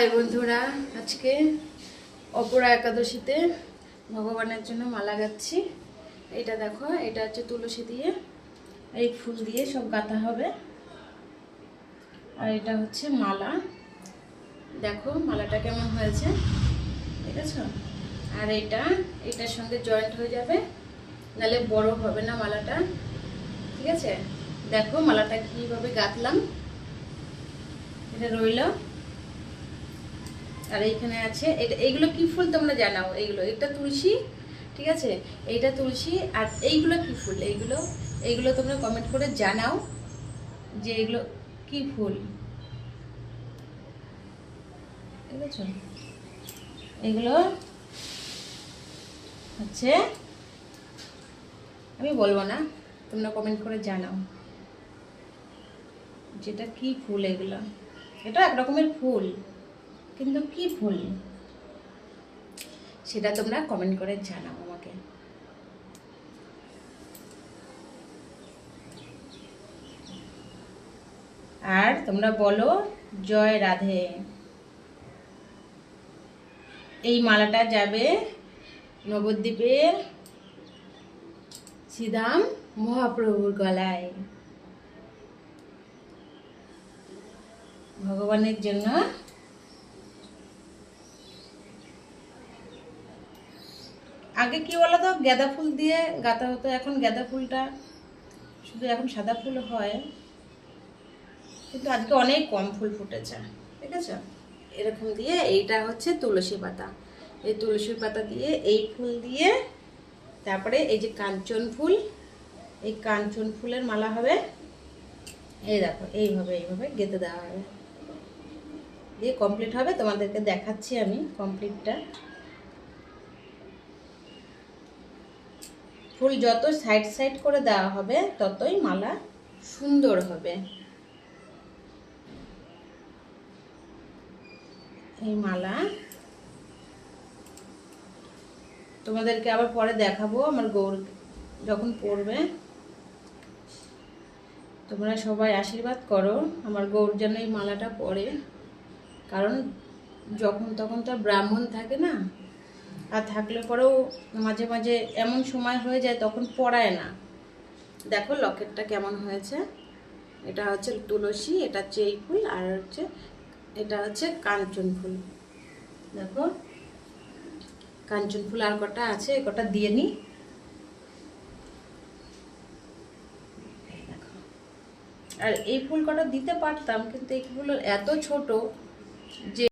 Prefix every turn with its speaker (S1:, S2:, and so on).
S1: High বন্ধুরা, আজকে অপরা একাদশীতে ভগবানের জন্য মালা গাচ্ছি। এটা দেখো, এটা হচ্ছে তুলসী দিয়ে, এই ফুল দিয়ে সব গাঁথা হবে। আর এটা হচ্ছে মালা, দেখো মালাটা কেমন হয়েছে, ঠিক আছে। আর এটার সঙ্গে জয়েন্ট হয়ে যাবে, নাহলে বড় হবে না মালাটা, ঠিক আছে। দেখো মালাটা কিভাবে গাঁথলাম, এটা রইল। আর এইখানে আছে এইগুলো কি ফুল তোমরা জানাও। এটা তুলসী, ঠিক আছে, এইটা তুলসী। আর এইগুলো কি ফুল, এইগুলো তোমরা কমেন্ট করে জানাও যে এগুলো কি ফুল, ঠিক আছে। এগুলো হচ্ছে, আমি বলবো না, তোমরা কমেন্ট করে জানাও যেটা কি ফুল। এটা এক রকমের ফুল, কিন্তু কি ফুল সেটা তোমরা কমেন্ট করে জানাও আমাকে। আর তোমরা বলো জয় রাধে। এই মালাটা যাবে নবদ্বীপের শ্রীধাম মহাপ্রভুর গলায়, ভগবানের জন্য। আগে কি বলতো, গাঁদা ফুল দিয়ে গাঁথা হতো, এখন গাঁদা ফুলটা শুধু এখন সাদা ফুল হয়, কিন্তু আজকে অনেক কম ফুল ফুটেছে, ঠিক আছে। এরকম দিয়ে, এইটা হচ্ছে তুলসী পাতা, এই তুলসী পাতা দিয়ে, এই ফুল দিয়ে, তারপরে এই যে কাঞ্চন ফুল, এই কাঞ্চন ফুলের মালা হবে। এই দেখো, এইভাবে গেঁথে দেওয়া হবে, দিয়ে কমপ্লিট হবে। তোমাদেরকে দেখাচ্ছি আমি কমপ্লিটটা। ফুল যত সাইড সাইড করে দেওয়া হবে ততই মালা সুন্দর হবে। এই মালা তোমাদেরকে আবার পরে দেখাবো, আমার গৌর যখন পড়বে। তোমরা সবাই আশীর্বাদ করো আমার গৌর যেন এই মালাটা পরে, কারণ যখন তখন তো ব্রাহ্মণ থাকে না, আর থাকলে পরেও মাঝে মাঝে এমন সময় হয়ে যায় তখন পড়ায় না। দেখো লকেটটা কেমন হয়েছে। এটা হচ্ছে তুলসী, এটা হচ্ছে এই ফুল, আর হচ্ছে এটা হচ্ছে কাঞ্চন ফুল। দেখো কাঞ্চন ফুল আর কটা আছে, কটা দিয়ে নি। আর এই ফুল কটা দিতে পারতাম, কিন্তু এই ফুল এত ছোট যে